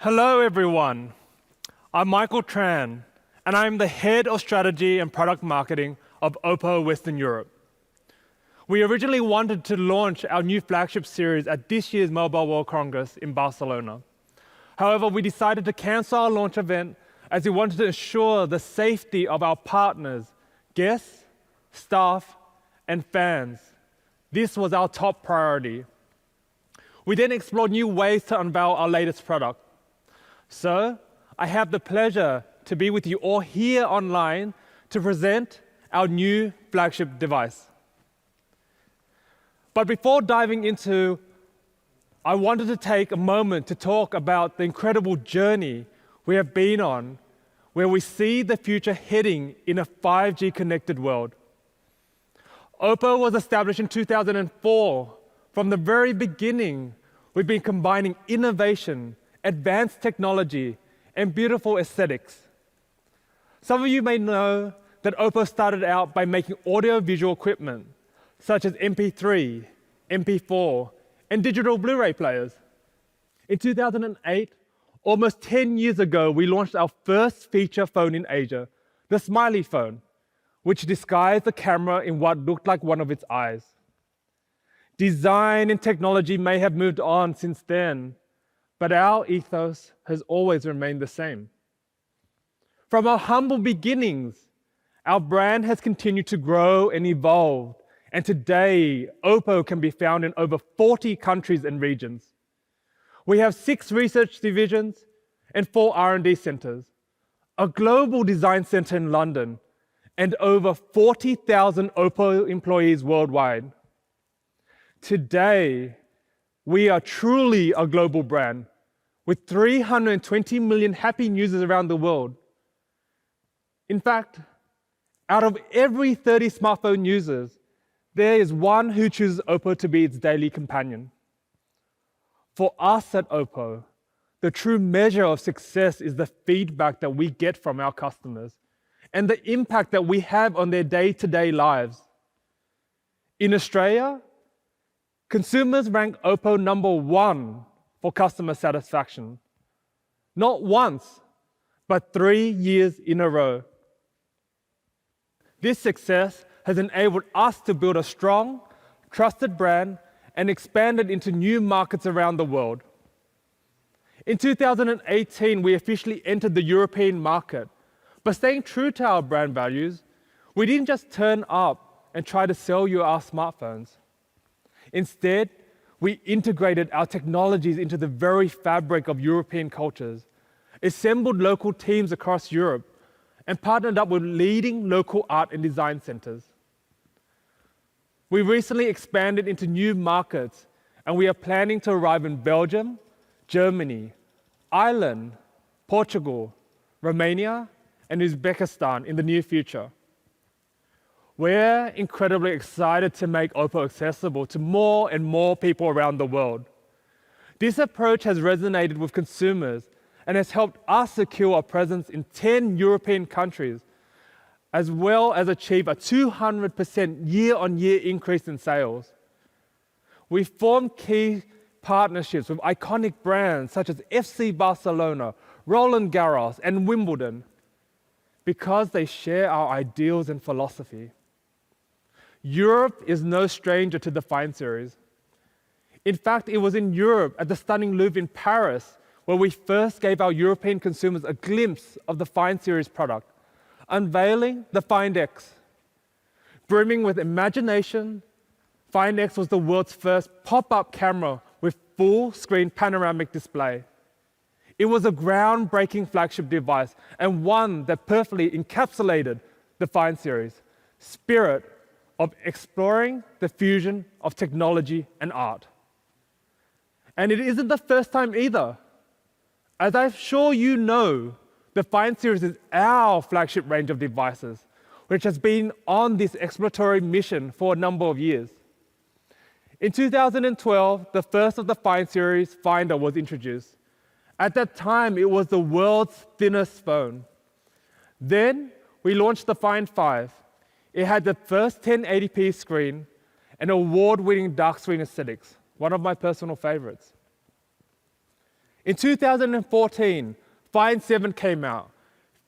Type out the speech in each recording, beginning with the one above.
Hello, everyone. I'm Michael Tran, and I'm the Head of Strategy and Product Marketing of Oppo Western Europe. We originally wanted to launch our new flagship series at this year's Mobile World Congress in Barcelona. However, we decided to cancel our launch event as we wanted to ensure the safety of our partners, guests, staff, and fans. This was our top priority. We then explored new ways to unveil our latest product. So, I have the pleasure to be with you all here online to present our new flagship device. But before diving into, I wanted to take a moment to talk about the incredible journey we have been on, where we see the future heading in a 5G connected world. Oppo was established in 2004. From the very beginning, we've been combining innovation, advanced technology, and beautiful aesthetics. Some of you may know that Oppo started out by making audio-visual equipment, such as MP3, MP4, and digital Blu-ray players. In 2008, almost 10 years ago, we launched our first feature phone in Asia, the Smiley phone, which disguised the camera in what looked like one of its eyes. Design and technology may have moved on since then, but our ethos has always remained the same. From our humble beginnings, our brand has continued to grow and evolve, and today, Oppo can be found in over 40 countries and regions. We have 6 research divisions and 4 R&D centers, a global design center in London, and over 40,000 Oppo employees worldwide. Today, we are truly a global brand with 320 million happy users around the world. In fact, out of every 30 smartphone users, there is one who chooses Oppo to be its daily companion. For us at Oppo, the true measure of success is the feedback that we get from our customers and the impact that we have on their day-to-day lives. In Australia, consumers rank Oppo number 1 for customer satisfaction. Not once, but 3 years in a row. This success has enabled us to build a strong, trusted brand and expand it into new markets around the world. In 2018, we officially entered the European market, but staying true to our brand values, we didn't just turn up and try to sell you our smartphones. Instead, we integrated our technologies into the very fabric of European cultures, assembled local teams across Europe, and partnered up with leading local art and design centers. We recently expanded into new markets, and we are planning to arrive in Belgium, Germany, Ireland, Portugal, Romania, and Uzbekistan in the near future. We're incredibly excited to make Oppo accessible to more and more people around the world. This approach has resonated with consumers and has helped us secure a presence in 10 European countries, as well as achieve a 200% year-on-year increase in sales. We've formed key partnerships with iconic brands such as FC Barcelona, Roland Garros, and Wimbledon, because they share our ideals and philosophy. Europe is no stranger to the Find series. In fact, it was in Europe at the stunning Louvre in Paris where we first gave our European consumers a glimpse of the Find series product, unveiling the Find X. Brimming with imagination, Find X was the world's first pop-up camera with full-screen panoramic display. It was a groundbreaking flagship device and one that perfectly encapsulated the Find series' spirit of exploring the fusion of technology and art. And it isn't the first time either. As I'm sure you know, the Find series is our flagship range of devices, which has been on this exploratory mission for a number of years. In 2012, the first of the Find series, Finder, was introduced. At that time, it was the world's thinnest phone. Then we launched the Find 5. It had the first 1080p screen and award-winning dark screen aesthetics, one of my personal favorites. In 2014, Find 7 came out,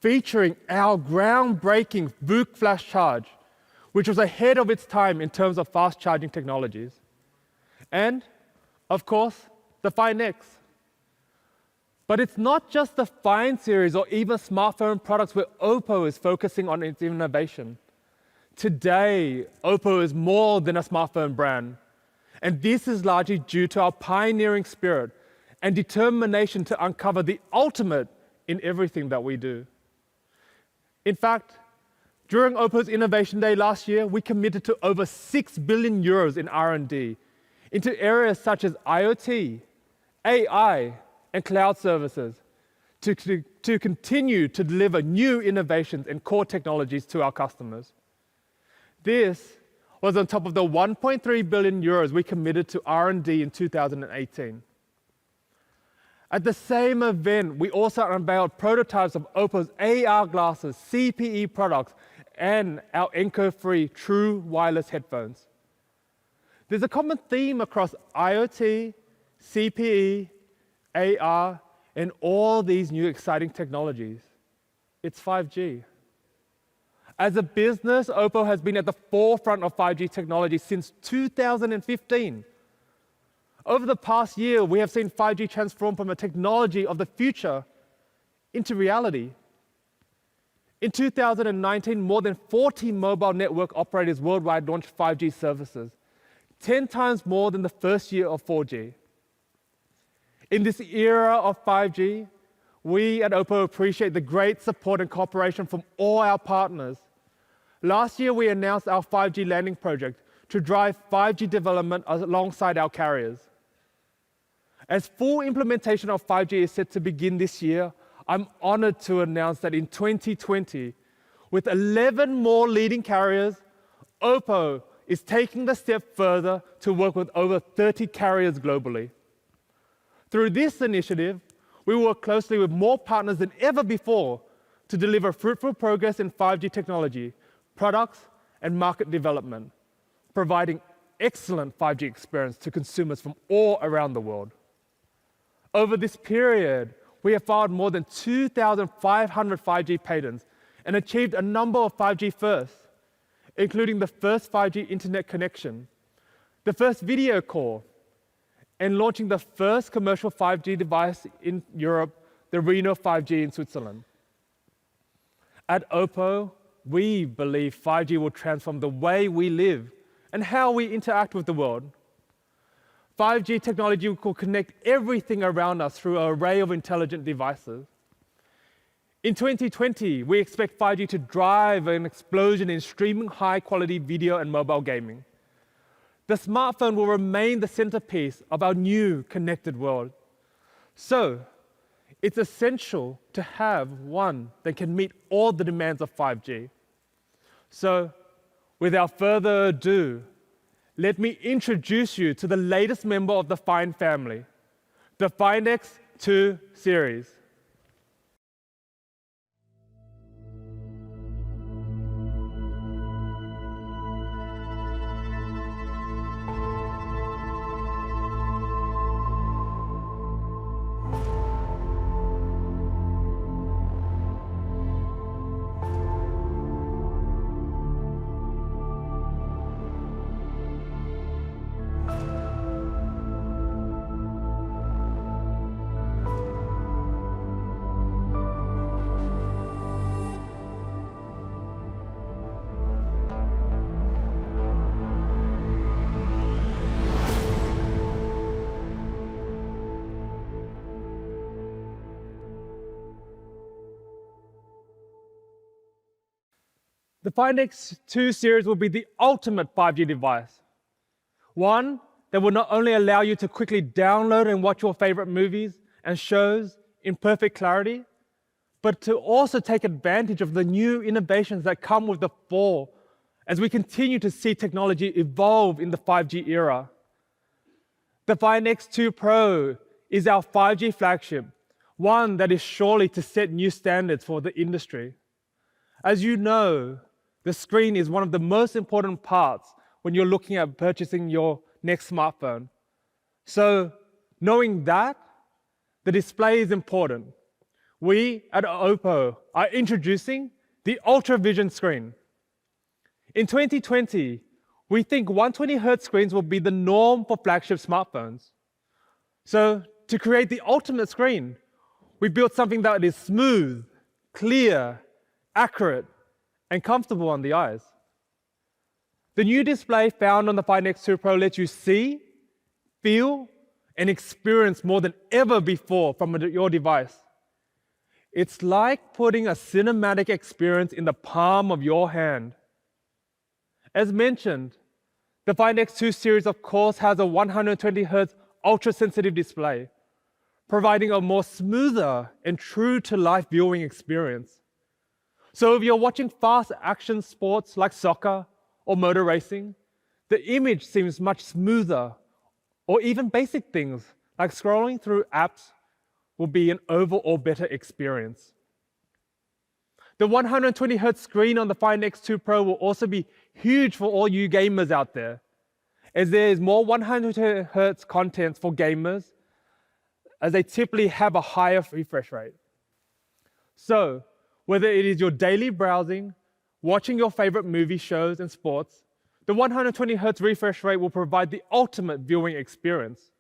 featuring our groundbreaking VOOC flash charge, which was ahead of its time in terms of fast charging technologies. And, of course, the Find X. But it's not just the Find series or even smartphone products where Oppo is focusing on its innovation. Today, Oppo is more than a smartphone brand. And this is largely due to our pioneering spirit and determination to uncover the ultimate in everything that we do. In fact, during Oppo's Innovation Day last year, we committed to over 6 billion euros in R&D into areas such as IoT, AI, and cloud services to continue to deliver new innovations and core technologies to our customers. This was on top of the 1.3 billion euros we committed to R&D in 2018. At the same event, we also unveiled prototypes of Oppo's AR glasses, CPE products, and our echo-free true wireless headphones. There's a common theme across IoT, CPE, AR, and all these new exciting technologies. It's 5G. As a business, Oppo has been at the forefront of 5G technology since 2015. Over the past year, we have seen 5G transform from a technology of the future into reality. In 2019, more than 40 mobile network operators worldwide launched 5G services, 10 times more than the first year of 4G. In this era of 5G, we at Oppo appreciate the great support and cooperation from all our partners. Last year, we announced our 5G landing project to drive 5G development alongside our carriers. As full implementation of 5G is set to begin this year, I'm honored to announce that in 2020, with 11 more leading carriers, Oppo is taking the step further to work with over 30 carriers globally. Through this initiative, we work closely with more partners than ever before to deliver fruitful progress in 5G technology, products, and market development, providing excellent 5G experience to consumers from all around the world. Over this period, we have filed more than 2,500 5G patents and achieved a number of 5G firsts, including the first 5G internet connection, the first video call, and launching the first commercial 5G device in Europe, the Reno 5G in Switzerland. At Oppo, we believe 5G will transform the way we live and how we interact with the world. 5G technology will connect everything around us through an array of intelligent devices. In 2020, we expect 5G to drive an explosion in streaming high-quality video and mobile gaming. The smartphone will remain the centerpiece of our new connected world. So, it's essential to have one that can meet all the demands of 5G. So, without further ado, let me introduce you to the latest member of the Find family, the Find X2 series. The Find X2 series will be the ultimate 5G device. One that will not only allow you to quickly download and watch your favorite movies and shows in perfect clarity, but to also take advantage of the new innovations that come with the fall as we continue to see technology evolve in the 5G era. The Find X2 Pro is our 5G flagship, one that is surely to set new standards for the industry. As you know, the screen is one of the most important parts when you're looking at purchasing your next smartphone. So, knowing that, the display is important. We at Oppo are introducing the Ultra Vision screen. In 2020, we think 120Hz screens will be the norm for flagship smartphones. So, to create the ultimate screen, we built something that is smooth, clear, accurate, and comfortable on the eyes. The new display found on the Find X2 Pro lets you see, feel, and experience more than ever before from your device. It's like putting a cinematic experience in the palm of your hand. As mentioned, the Find X2 series, of course, has a 120Hz ultra-sensitive display, providing a more smoother and true-to-life viewing experience. So if you're watching fast action sports like soccer or motor racing, the image seems much smoother, or even basic things like scrolling through apps will be an overall better experience. The 120Hz screen on the Find X2 Pro will also be huge for all you gamers out there, as there is more 120Hz content for gamers, as they typically have a higher refresh rate. So, whether it is your daily browsing, watching your favorite movie shows and sports, the 120Hz refresh rate will provide the ultimate viewing experience.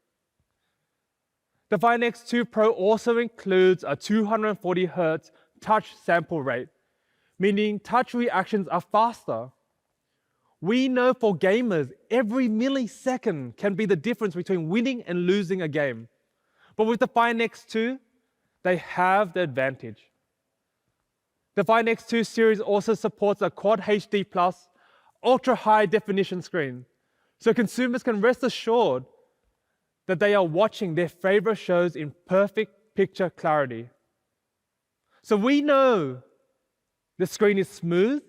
The Find X2 Pro also includes a 240Hz touch sample rate, meaning touch reactions are faster. We know for gamers, every millisecond can be the difference between winning and losing a game. But with the Find X2, they have the advantage. The Find X2 series also supports a Quad HD+ ultra-high definition screen, so consumers can rest assured that they are watching their favorite shows in perfect picture clarity. So we know the screen is smooth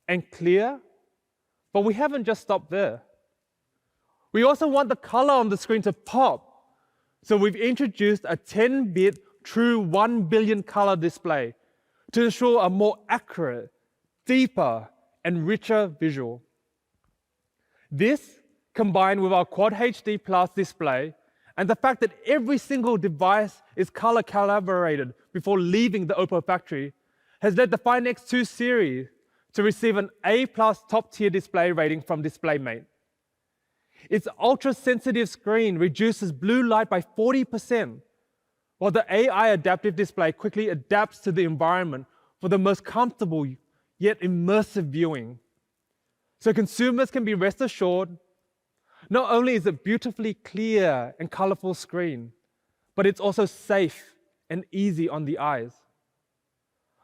and clear, but we haven't just stopped there. We also want the color on the screen to pop, so we've introduced a 10-bit true 1 billion color display to ensure a more accurate, deeper, and richer visual. This, combined with our Quad HD+ display and the fact that every single device is color calibrated before leaving the Oppo factory, has led the Find X2 series to receive an A+ top-tier display rating from DisplayMate. Its ultra-sensitive screen reduces blue light by 40%, while the AI adaptive display quickly adapts to the environment for the most comfortable yet immersive viewing. So consumers can be rest assured, not only is it beautifully clear and colorful screen, but it's also safe and easy on the eyes.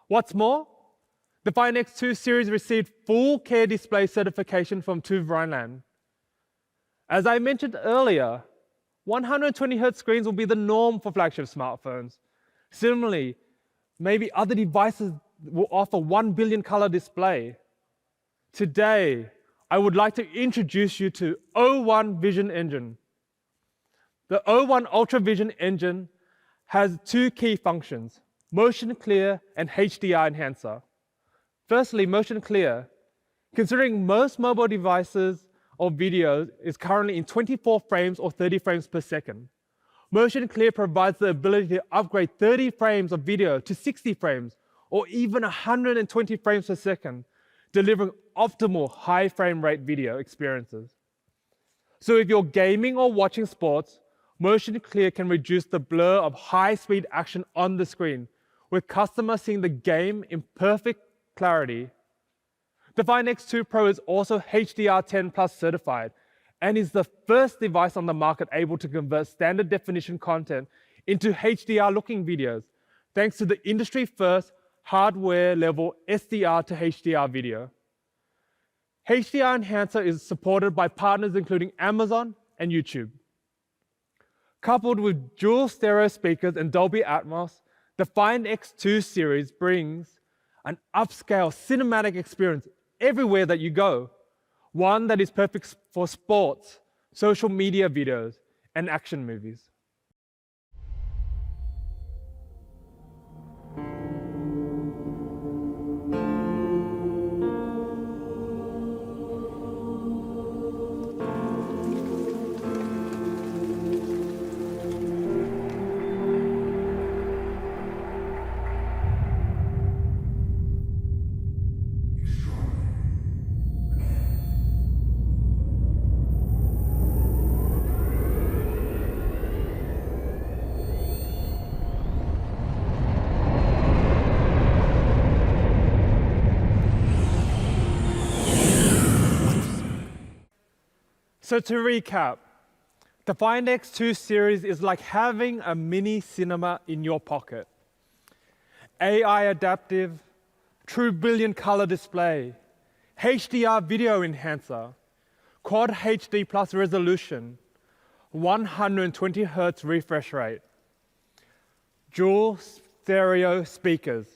What's more, the Find X2 series received full care display certification from TÜV Rheinland. As I mentioned earlier, 120Hz screens will be the norm for flagship smartphones. Similarly, maybe other devices will offer 1 billion color display. Today, I would like to introduce you to O1 Vision Engine. The O1 Ultra Vision Engine has two key functions: motion clear and HDR enhancer. Firstly, motion clear. Considering most mobile devices or videos is currently in 24 frames or 30 frames per second, motion clear provides the ability to upgrade 30 frames of video to 60 frames or even 120 frames per second, delivering optimal high frame rate video experiences. So if you're gaming or watching sports, motion clear can reduce the blur of high-speed action on the screen, with customers seeing the game in perfect clarity. The Find X2 Pro is also HDR10+ certified and is the first device on the market able to convert standard definition content into HDR-looking videos, thanks to the industry-first hardware-level SDR to HDR video. HDR Enhancer is supported by partners including Amazon and YouTube. Coupled with dual stereo speakers and Dolby Atmos, the Find X2 series brings an upscale cinematic experience everywhere that you go, one that is perfect for sports, social media videos, and action movies. So to recap, the Find X2 series is like having a mini cinema in your pocket. AI adaptive, true brilliant color display, HDR video enhancer, Quad HD plus resolution, 120 Hz refresh rate, dual stereo speakers.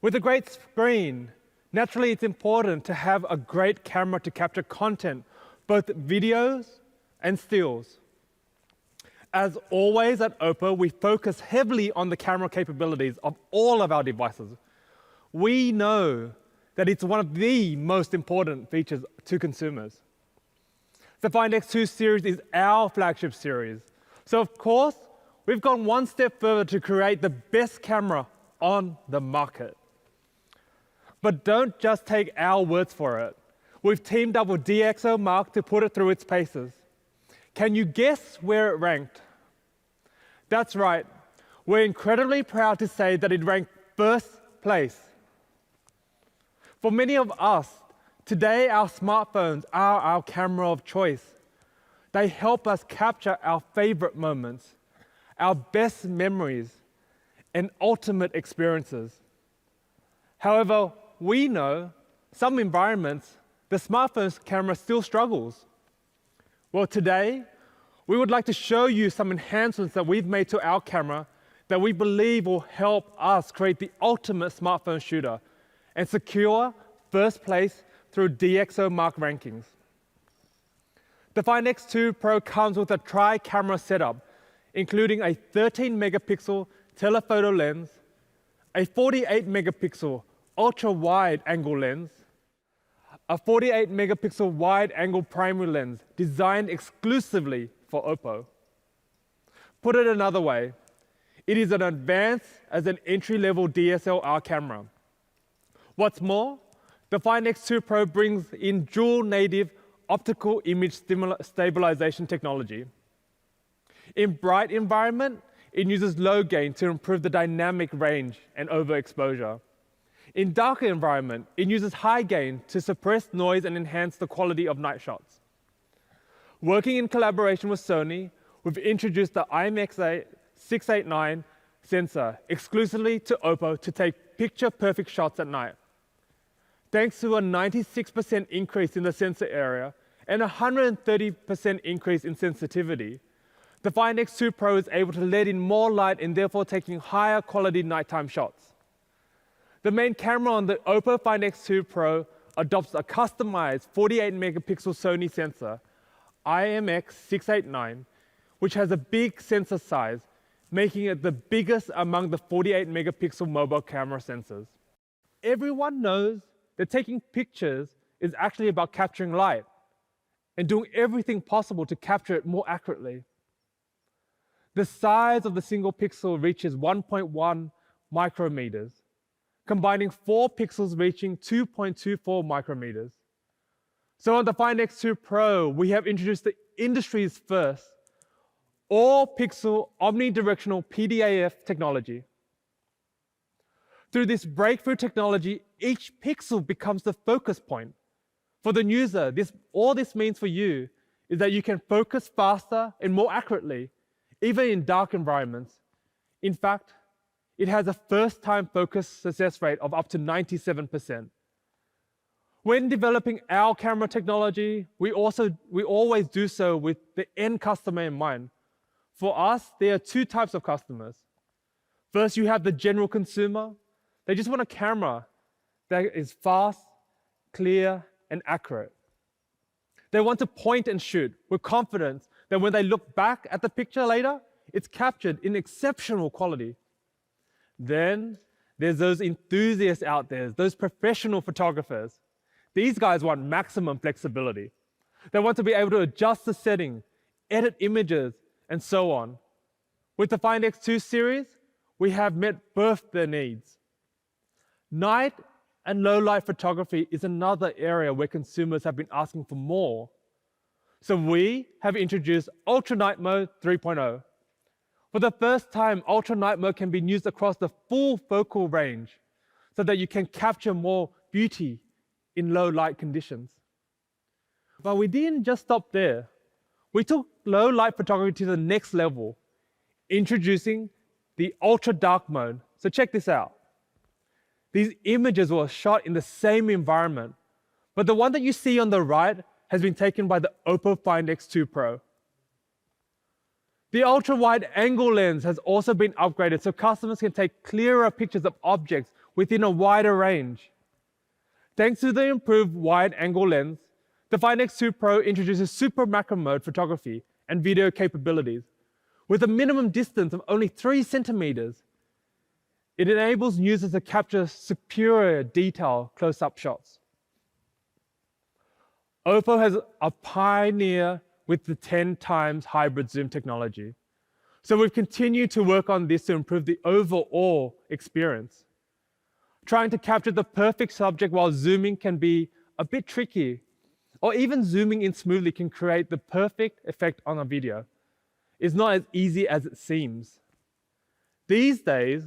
With a great screen, naturally it's important to have a great camera to capture content, both videos and stills. As always at Oppo, we focus heavily on the camera capabilities of all of our devices. We know that it's one of the most important features to consumers. The Find X2 series is our flagship series. So of course, we've gone one step further to create the best camera on the market. But don't just take our words for it. We've teamed up with DxOMark to put it through its paces. Can you guess where it ranked? That's right. We're incredibly proud to say that it ranked first place. For many of us, today our smartphones are our camera of choice. They help us capture our favorite moments, our best memories, and ultimate experiences. However, we know some environments, the smartphone's camera still struggles. Well, today, we would like to show you some enhancements that we've made to our camera that we believe will help us create the ultimate smartphone shooter and secure first place through DxOMark rankings. The Find X2 Pro comes with a tri-camera setup, including a 13-megapixel telephoto lens, a 48-megapixel ultra-wide angle lens, a 48-megapixel wide-angle primary lens designed exclusively for Oppo. Put it another way, it is as advanced as an entry-level DSLR camera. What's more, the Find X2 Pro brings in dual native optical image stabilization technology. In bright environment, it uses low gain to improve the dynamic range and overexposure. In darker environment, it uses high gain to suppress noise and enhance the quality of night shots. Working in collaboration with Sony, we've introduced the IMX689 sensor exclusively to Oppo to take picture-perfect shots at night. Thanks to a 96% increase in the sensor area and a 130% increase in sensitivity, the Find X2 Pro is able to let in more light and therefore taking higher quality nighttime shots. The main camera on the Oppo Find X2 Pro adopts a customized 48-megapixel Sony sensor, IMX689, which has a big sensor size, making it the biggest among the 48-megapixel mobile camera sensors. Everyone knows that taking pictures is actually about capturing light and doing everything possible to capture it more accurately. The size of the single pixel reaches 1.1 micrometers, combining 4 pixels reaching 2.24 micrometers. So on the Find X2 Pro, we have introduced the industry's first all-pixel omnidirectional PDAF technology. Through this breakthrough technology, each pixel becomes the focus point. For the user, all this means for you is that you can focus faster and more accurately, even in dark environments. In fact, it has a first-time focus success rate of up to 97%. When developing our camera technology, we always do so with the end customer in mind. For us, there are two types of customers. First, you have the general consumer. They just want a camera that is fast, clear, and accurate. They want to point and shoot with confidence that when they look back at the picture later, it's captured in exceptional quality. Then there's those enthusiasts out there, those professional photographers. These guys want maximum flexibility. They want to be able to adjust the setting, edit images, and so on. With the Find X2 series, we have met both their needs. Night and low light photography is another area where consumers have been asking for more. So we have introduced Ultra Night Mode 3.0. For the first time, Ultra Night Mode can be used across the full focal range so that you can capture more beauty in low light conditions. But we didn't just stop there. We took low light photography to the next level, introducing the ultra dark mode. So check this out. These images were shot in the same environment, but the one that you see on the right has been taken by the Oppo Find X2 Pro. The ultra-wide angle lens has also been upgraded so customers can take clearer pictures of objects within a wider range. Thanks to the improved wide-angle lens, the Find X2 Pro introduces super macro mode photography and video capabilities. With a minimum distance of only 3 centimeters, it enables users to capture superior detail close-up shots. Oppo has a pioneer with the 10 times hybrid zoom technology. So we've continued to work on this to improve the overall experience. Trying to capture the perfect subject while zooming can be a bit tricky, or even zooming in smoothly can create the perfect effect on a video. It's not as easy as it seems. These days,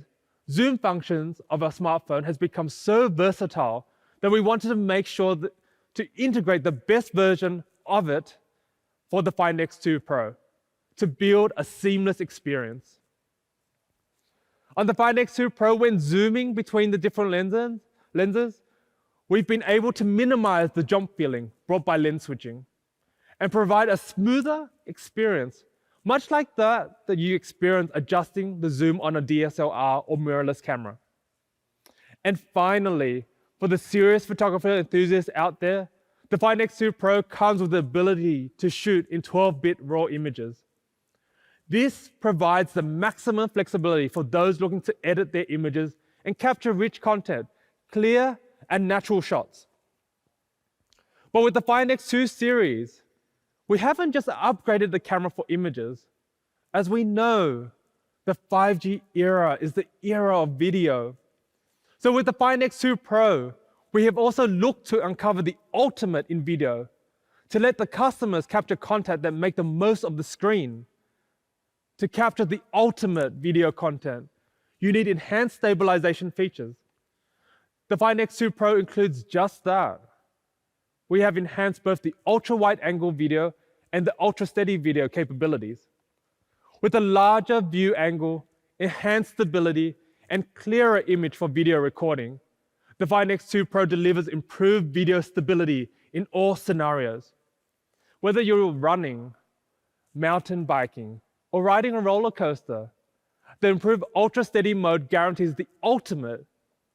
zoom functions of our smartphone has become so versatile that we wanted to make sure to integrate the best version of it for the Find X2 Pro to build a seamless experience. On the Find X2 Pro, when zooming between the different lenses, we've been able to minimize the jump feeling brought by lens switching and provide a smoother experience, much like that you experience adjusting the zoom on a DSLR or mirrorless camera. And finally, for the serious photographer enthusiasts out there, the Find X2 Pro comes with the ability to shoot in 12-bit raw images. This provides the maximum flexibility for those looking to edit their images and capture rich content, clear and natural shots. But with the Find X2 series, we haven't just upgraded the camera for images. As we know, the 5G era is the era of video. So with the Find X2 Pro, we have also looked to uncover the ultimate in video, to let the customers capture content that make the most of the screen. To capture the ultimate video content, you need enhanced stabilization features. The Find X2 Pro includes just that. We have enhanced both the ultra-wide angle video and the ultra-steady video capabilities. With a larger view angle, enhanced stability, and clearer image for video recording, the Find X2 Pro delivers improved video stability in all scenarios. Whether you're running, mountain biking, or riding a roller coaster, the improved ultra steady mode guarantees the ultimate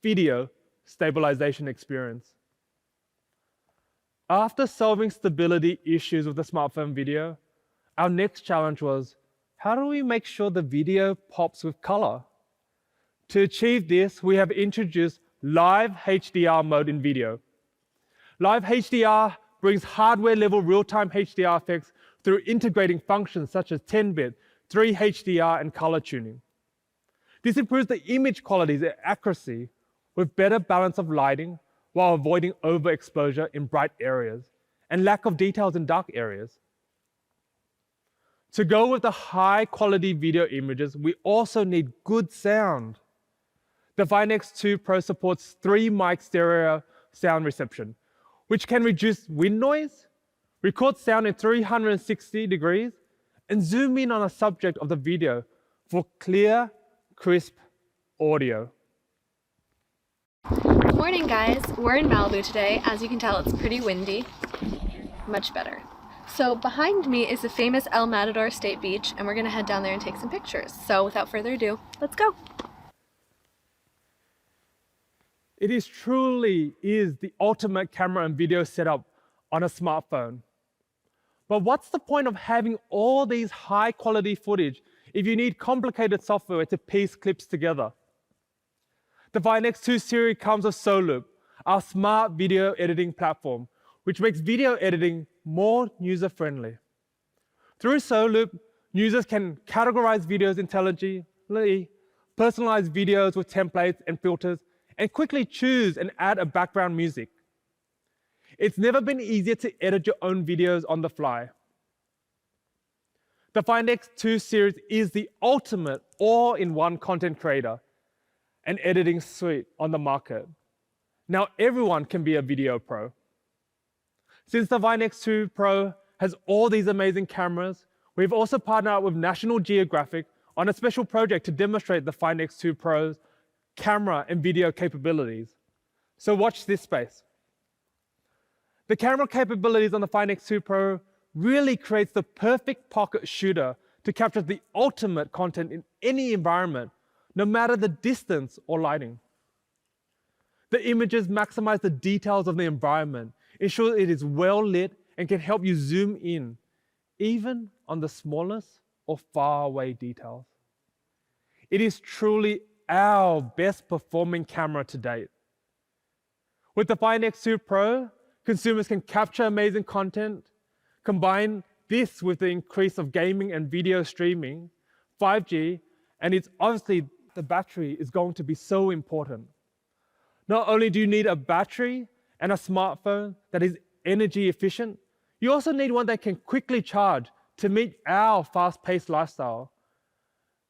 video stabilization experience. After solving stability issues with the smartphone video, our next challenge was, how do we make sure the video pops with color? To achieve this, we have introduced Live HDR mode in video. Live HDR brings hardware-level real-time HDR effects through integrating functions such as 10-bit, 3 HDR, and color tuning. This improves the image quality and accuracy with better balance of lighting while avoiding overexposure in bright areas and lack of details in dark areas. To go with the high-quality video images, we also need good sound. The Find X2 Pro supports 3-mic stereo sound reception, which can reduce wind noise, record sound in 360 degrees, and zoom in on a subject of the video for clear, crisp audio. Good morning, guys. We're in Malibu today. As you can tell, it's pretty windy. Much better. So behind me is the famous El Matador State Beach, and we're gonna head down there and take some pictures. So without further ado, let's go. It truly is the ultimate camera and video setup on a smartphone. But what's the point of having all these high-quality footage if you need complicated software to piece clips together? The Find X2 series comes with SoLoop, our smart video editing platform, which makes video editing more user-friendly. Through SoLoop, users can categorize videos intelligently, personalize videos with templates and filters, and quickly choose and add a background music. It's never been easier to edit your own videos on the fly. The Find X2 series is the ultimate all-in-one content creator and editing suite on the market. Now everyone can be a video pro. Since the Find X2 Pro has all these amazing cameras, we've also partnered up with National Geographic on a special project to demonstrate the Find X2 Pro's camera and video capabilities. So watch this space. The camera capabilities on the Find X2 Pro really creates the perfect pocket shooter to capture the ultimate content in any environment, no matter the distance or lighting. The images maximize the details of the environment, ensure it is well lit, and can help you zoom in, even on the smallest or far away details. It is truly our best performing camera to date. With the Find X2 Pro, consumers can capture amazing content, combine this with the increase of gaming and video streaming, 5G, and it's obviously the battery is going to be so important. Not only do you need a battery and a smartphone that is energy efficient, you also need one that can quickly charge to meet our fast-paced lifestyle.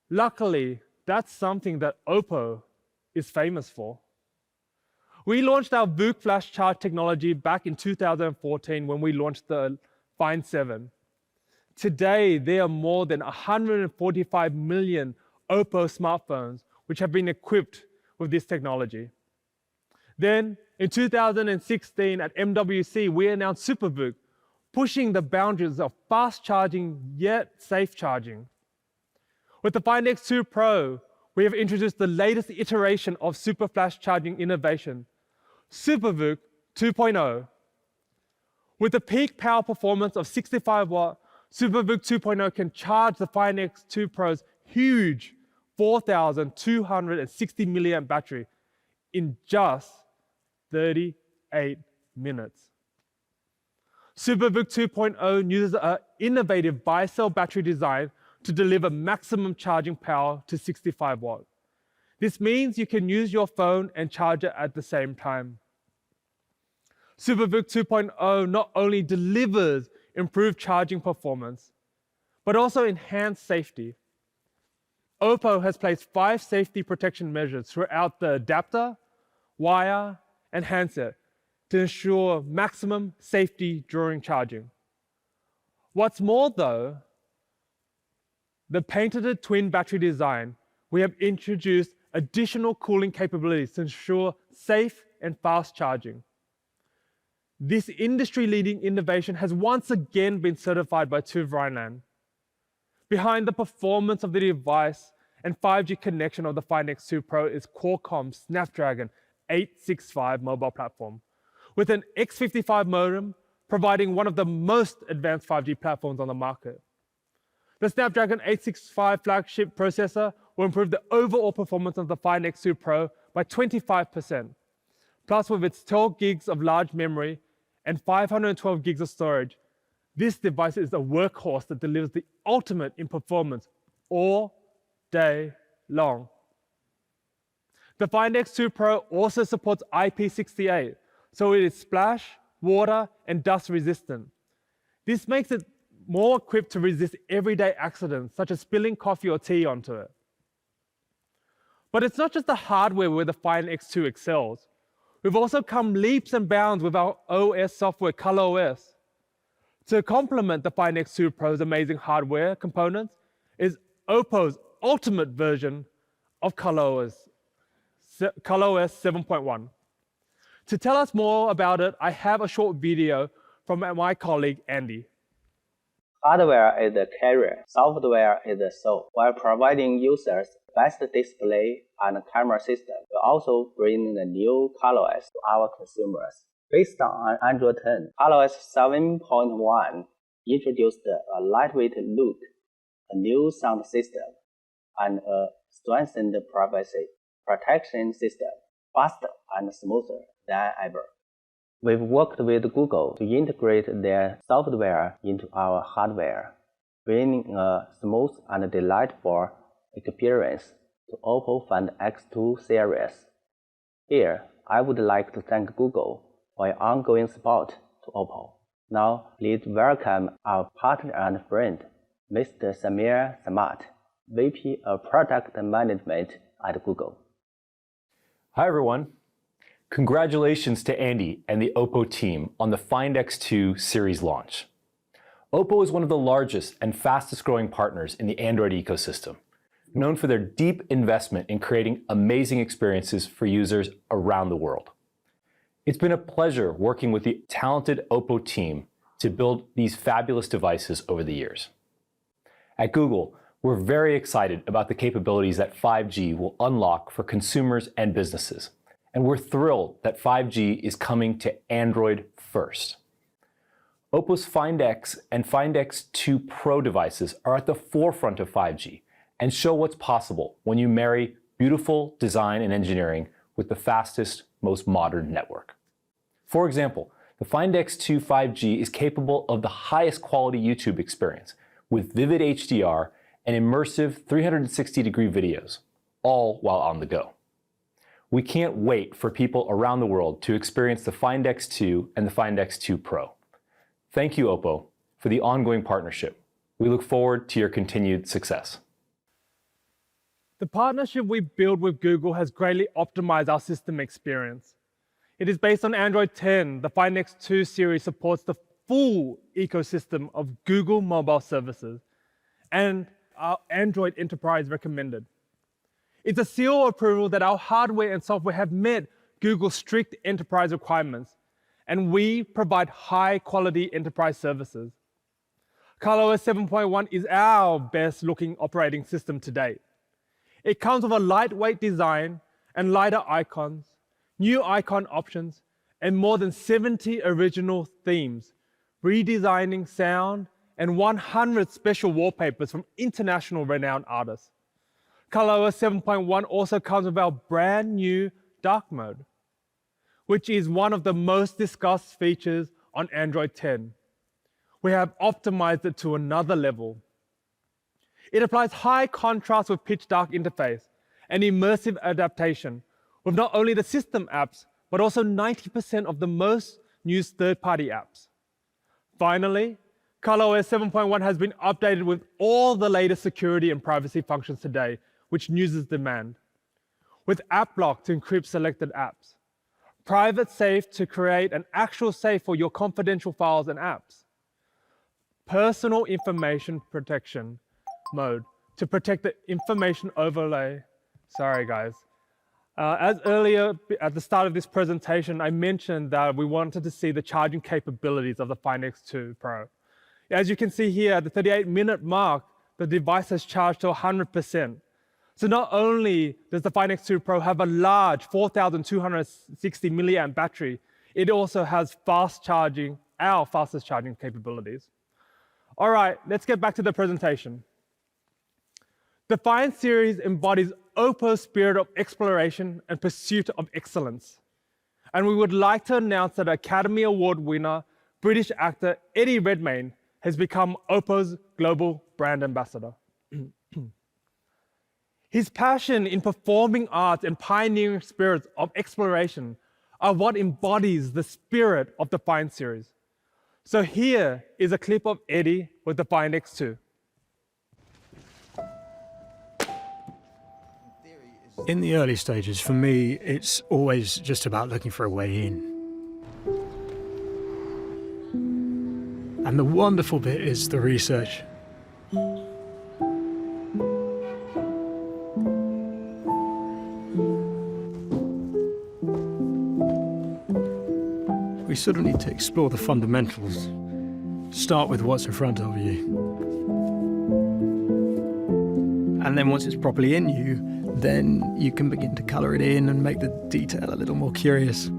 Luckily, that's something that Oppo is famous for. We launched our VOOC flash charge technology back in 2014 when we launched the Find 7. Today, there are more than 145 million Oppo smartphones which have been equipped with this technology. Then, in 2016 at MWC, we announced Super VOOC, pushing the boundaries of fast charging yet safe charging. With the Find X2 Pro, we have introduced the latest iteration of super flash charging innovation, Super VOOC 2.0. With a peak power performance of 65 watt, Super VOOC 2.0 can charge the Find X2 Pro's huge 4,260 milliamp battery in just 38 minutes. Super VOOC 2.0 uses an innovative bi-cell battery design to deliver maximum charging power to 65 watts. This means you can use your phone and charge it at the same time. Super VOOC 2.0 not only delivers improved charging performance, but also enhanced safety. Oppo has placed 5 safety protection measures throughout the adapter, wire, and handset to ensure maximum safety during charging. What's more though, the patented twin battery design, we have introduced additional cooling capabilities to ensure safe and fast charging. This industry-leading innovation has once again been certified by TÜV Rheinland. Behind the performance of the device and 5G connection of the Find X2 Pro is Qualcomm's Snapdragon 865 mobile platform, with an X55 modem providing one of the most advanced 5G platforms on the market. The Snapdragon 865 flagship processor will improve the overall performance of the Find X2 Pro by 25%. Plus, with its 12 gigs of large memory and 512 gigs of storage, this device is a workhorse that delivers the ultimate in performance all day long. The Find X2 Pro also supports IP68, so it is splash, water, and dust resistant. This makes it more equipped to resist everyday accidents, such as spilling coffee or tea onto it. But it's not just the hardware where the Find X2 excels. We've also come leaps and bounds with our OS software, ColorOS. To complement the Find X2 Pro's amazing hardware components is Oppo's ultimate version of ColorOS 7.1. To tell us more about it, I have a short video from my colleague, Andy. Hardware is the carrier, software is the soul. While providing users best display and camera system, we also bring the new ColorOS to our consumers. Based on Android 10, ColorOS 7.1 introduced a lightweight look, a new sound system, and a strengthened privacy protection system, faster and smoother than ever. We've worked with Google to integrate their software into our hardware, bringing a smooth and delightful experience to Oppo Find X2 series. Here, I would like to thank Google for your ongoing support to Oppo. Now, please welcome our partner and friend, Mr. Samir Samat, VP of Product Management at Google. Hi everyone. Congratulations to Andy and the Oppo team on the Find X2 series launch. Oppo is one of the largest and fastest growing partners in the Android ecosystem, known for their deep investment in creating amazing experiences for users around the world. It's been a pleasure working with the talented Oppo team to build these fabulous devices over the years. At Google, we're very excited about the capabilities that 5G will unlock for consumers and businesses. And we're thrilled that 5G is coming to Android first. Oppo's Find X and Find X2 Pro devices are at the forefront of 5G and show what's possible when you marry beautiful design and engineering with the fastest, most modern network. For example, the Find X2 5G is capable of the highest quality YouTube experience with vivid HDR and immersive 360-degree videos, all while on the go. We can't wait for people around the world to experience the Find X2 and the Find X2 Pro. Thank you, Oppo, for the ongoing partnership. We look forward to your continued success. The partnership we build with Google has greatly optimized our system experience. It is based on Android 10. The Find X2 series supports the full ecosystem of Google mobile services and our Android Enterprise recommended. It's a seal of approval that our hardware and software have met Google's strict enterprise requirements, and we provide high-quality enterprise services. ColorOS 7.1 is our best-looking operating system to date. It comes with a lightweight design and lighter icons, new icon options, and more than 70 original themes, redesigning sound, and 100 special wallpapers from international renowned artists. ColorOS 7.1 also comes with our brand new dark mode, which is one of the most discussed features on Android 10. We have optimized it to another level. It applies high contrast with pitch dark interface and immersive adaptation with not only the system apps, but also 90% of the most used third-party apps. Finally, ColorOS 7.1 has been updated with all the latest security and privacy functions today, which users demand, with App Block to encrypt selected apps, Private Safe to create an actual safe for your confidential files and apps, Personal Information Protection mode to protect the information overlay. Sorry, guys. As earlier at the start of this presentation, I mentioned that we wanted to see the charging capabilities of the Find X2 Pro. As you can see here, at the 38-minute mark, the device has charged to 100%. So not only does the Find X2 Pro have a large 4,260 milliamp battery, it also has fast charging, our fastest charging capabilities. All right, let's get back to the presentation. The Find series embodies Oppo's spirit of exploration and pursuit of excellence. And we would like to announce that Academy Award winner, British actor Eddie Redmayne has become Oppo's global brand ambassador. His passion in performing arts and pioneering spirits of exploration are what embodies the spirit of the Find series. So here is a clip of Eddie with the Find X2. In the early stages, for me, it's always just about looking for a way in. And the wonderful bit is the research. We sort of need to explore the fundamentals. Start with what's in front of you. And then once it's properly in you, then you can begin to colour it in and make the detail a little more curious.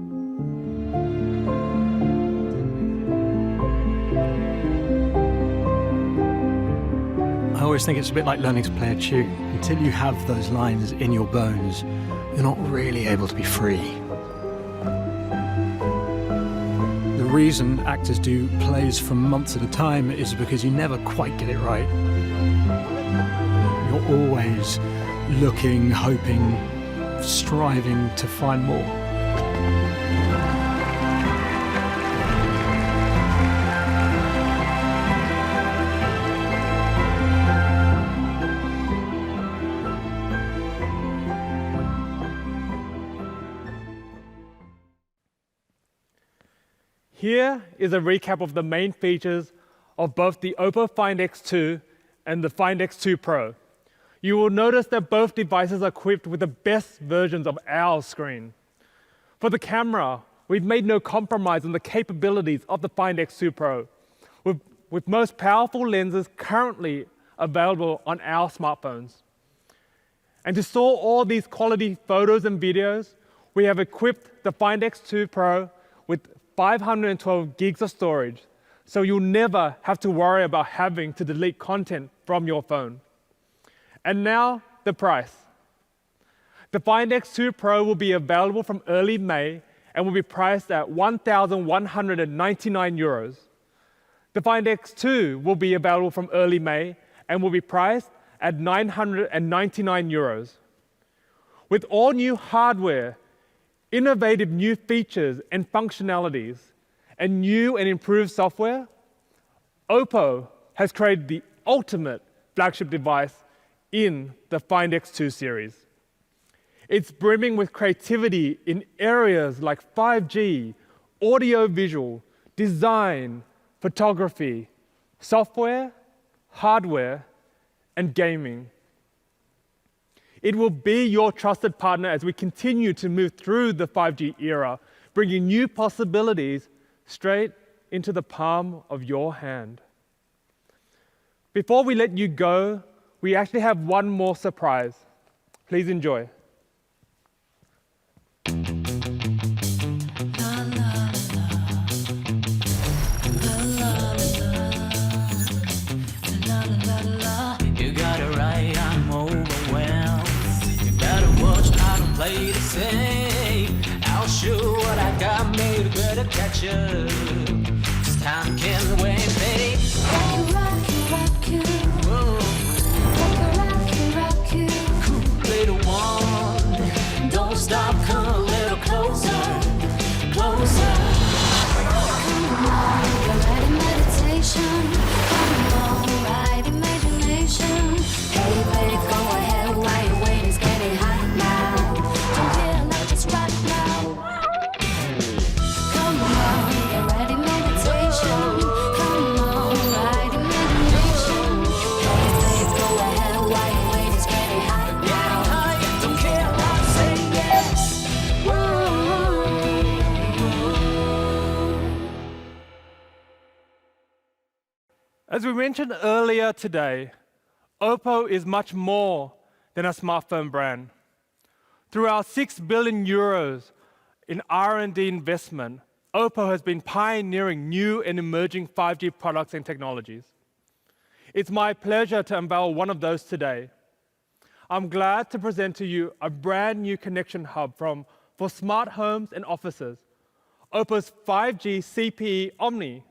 I always think it's a bit like learning to play a tune. Until you have those lines in your bones, you're not really able to be free. The reason actors do plays for months at a time is because you never quite get it right. You're always looking, hoping, striving to find more. Here is a recap of the main features of both the Oppo Find X2 and the Find X2 Pro. You will notice that both devices are equipped with the best versions of our screen. For the camera, we've made no compromise on the capabilities of the Find X2 Pro, with most powerful lenses currently available on our smartphones. And to store all these quality photos and videos, we have equipped the Find X2 Pro with 512 gigs of storage, so you'll never have to worry about having to delete content from your phone. And now, the price. The Find X2 Pro will be available from early May and will be priced at 1,199 euros. The Find X2 will be available from early May and will be priced at 999 euros. With all new hardware, innovative new features and functionalities, and new and improved software, Oppo has created the ultimate flagship device in the Find X2 series. It's brimming with creativity in areas like 5G, audio-visual, design, photography, software, hardware, and gaming. It will be your trusted partner as we continue to move through the 5G era, bringing new possibilities straight into the palm of your hand. Before we let you go, we actually have one more surprise. Please enjoy. You got it right, I'm overwhelmed. You better watch, I don't play the same. I'll show what I got made, better catch up. This time can't wait, babe. Rock you, Whoa, rock you. cool little one. Don't stop, come a little closer, closer. Come on, you're ready, meditation. Come on, right imagination. Hey, babe, go ahead, while you wait, it's getting hot now. Don't care, now just rock now. Come on, you're ready, meditation. Come on, right imagination. Hey, babe, go ahead, while you wait, it's getting hot now. Don't care, I'll say yes. As we mentioned earlier today, Oppo is much more than a smartphone brand. Through our 6 billion euros in R&D investment, Oppo has been pioneering new and emerging 5G products and technologies. It's my pleasure to unveil one of those today. I'm glad to present to you a brand new connection hub for smart homes and offices, Oppo's 5G CPE Omni.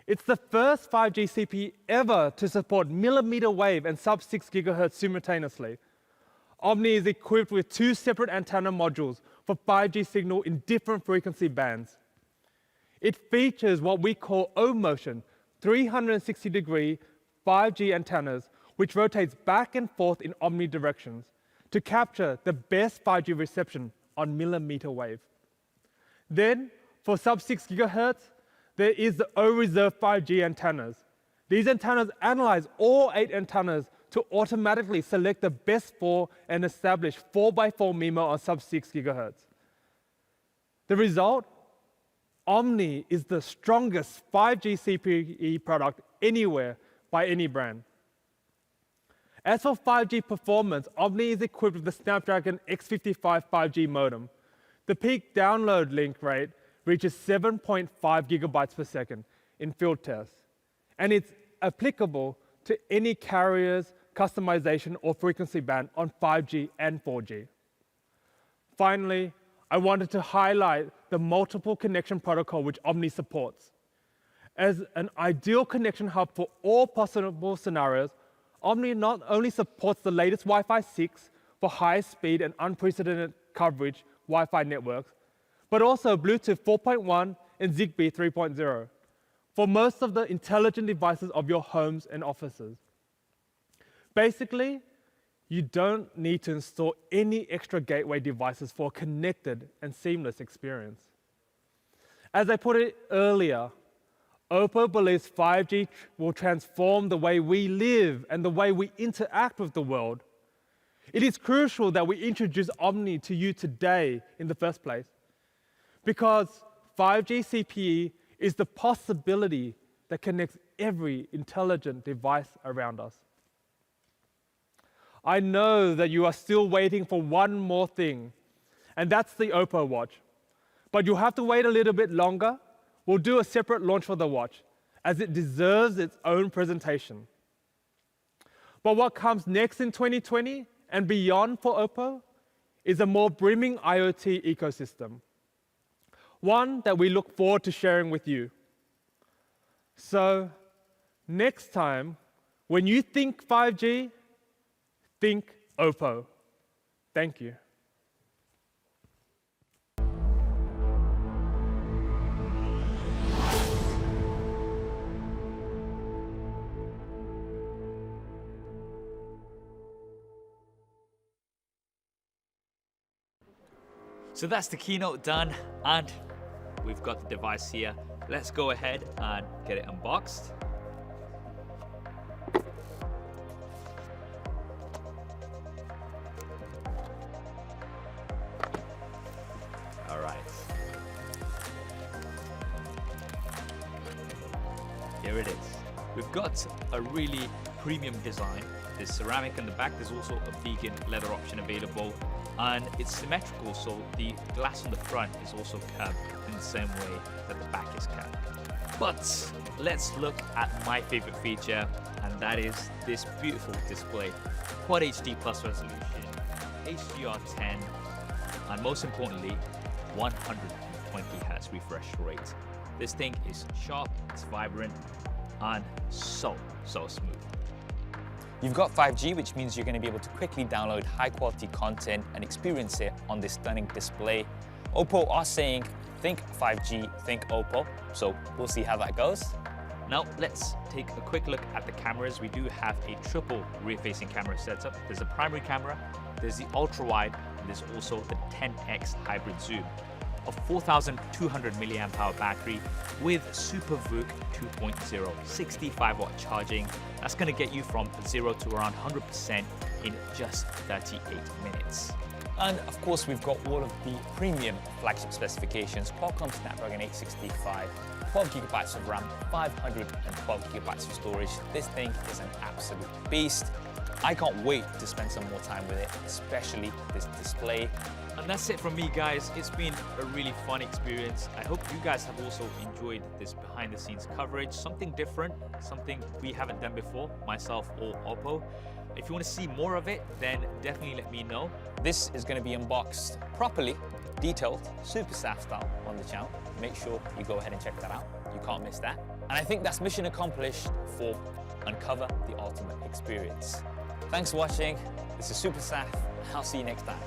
It's the first 5G CPE ever to support millimeter wave and sub-6 GHz simultaneously. Omni is equipped with 2 separate antenna modules for 5G signal in different frequency bands. It features what we call O-motion, 360-degree 5G antennas, which rotates back and forth in Omni directions to capture the best 5G reception on millimeter wave. Then, for sub-6 GHz, there is the O-reserve 5G antennas. These antennas analyze all 8 antennas to automatically select the best 4 and establish 4x4 MIMO on sub-6 GHz. The result? Omni is the strongest 5G CPE product anywhere by any brand. As for 5G performance, Omni is equipped with the Snapdragon X55 5G modem. The peak download link rate reaches 7.5 gigabytes per second in field tests, and it's applicable to any carrier's customization or frequency band on 5G and 4G. Finally, I wanted to highlight the multiple connection protocol which Omni supports. As an ideal connection hub for all possible scenarios, Omni not only supports the latest Wi-Fi 6 for high speed and unprecedented coverage Wi-Fi networks, but also Bluetooth 4.1 and Zigbee 3.0 for most of the intelligent devices of your homes and offices. Basically, you don't need to install any extra gateway devices for a connected and seamless experience. As I put it earlier, Oppo believes 5G will transform the way we live and the way we interact with the world. It is crucial that we introduce Omni to you today in the first place, because 5G CPE is the possibility that connects every intelligent device around us. I know that you are still waiting for one more thing, and that's the Oppo watch. But you'll have to wait a little bit longer. We'll do a separate launch for the watch, as it deserves its own presentation. But what comes next in 2020 and beyond for Oppo is a more brimming IoT ecosystem, one that we look forward to sharing with you. So, next time, when you think 5G, think Oppo. Thank you. So that's the keynote done, and we've got the device here. Let's go ahead and get it unboxed. All right. Here it is. We've got a really premium design. There's ceramic on the back. There's also a vegan leather option available. And it's symmetrical, so the glass on the front is also curved in the same way that the back is curved. But let's look at my favorite feature, and that is this beautiful display. Quad HD plus resolution, HDR10, and most importantly, 120 Hz refresh rate. This thing is sharp, it's vibrant, and so smooth. You've got 5G, which means you're going to be able to quickly download high-quality content and experience it on this stunning display. Oppo are saying, think 5G, think Oppo, so we'll see how that goes. Now let's take a quick look at the cameras. We do have a triple rear-facing camera setup. There's a primary camera, there's the ultra-wide, and there's also the 10x hybrid zoom. A 4,200 milliamp hour battery with Super VOOC 2.0, 65 watt charging. That's going to get you from 0 to around 100% in just 38 minutes. And of course, we've got all of the premium flagship specifications: Qualcomm Snapdragon 865, 12 gigabytes of RAM, 512 gigabytes of storage. This thing is an absolute beast. I can't wait to spend some more time with it, especially this display. And that's it from me, guys. It's been a really fun experience. I hope you guys have also enjoyed this behind the scenes coverage, something different, something we haven't done before, myself or Oppo. If you want to see more of it, then definitely let me know. This is going to be unboxed properly, detailed, super SAF style on the channel. Make sure you go ahead and check that out. You can't miss that. And I think that's mission accomplished for Uncover the Ultimate Experience. Thanks for watching. This is Super SAF. I'll see you next time.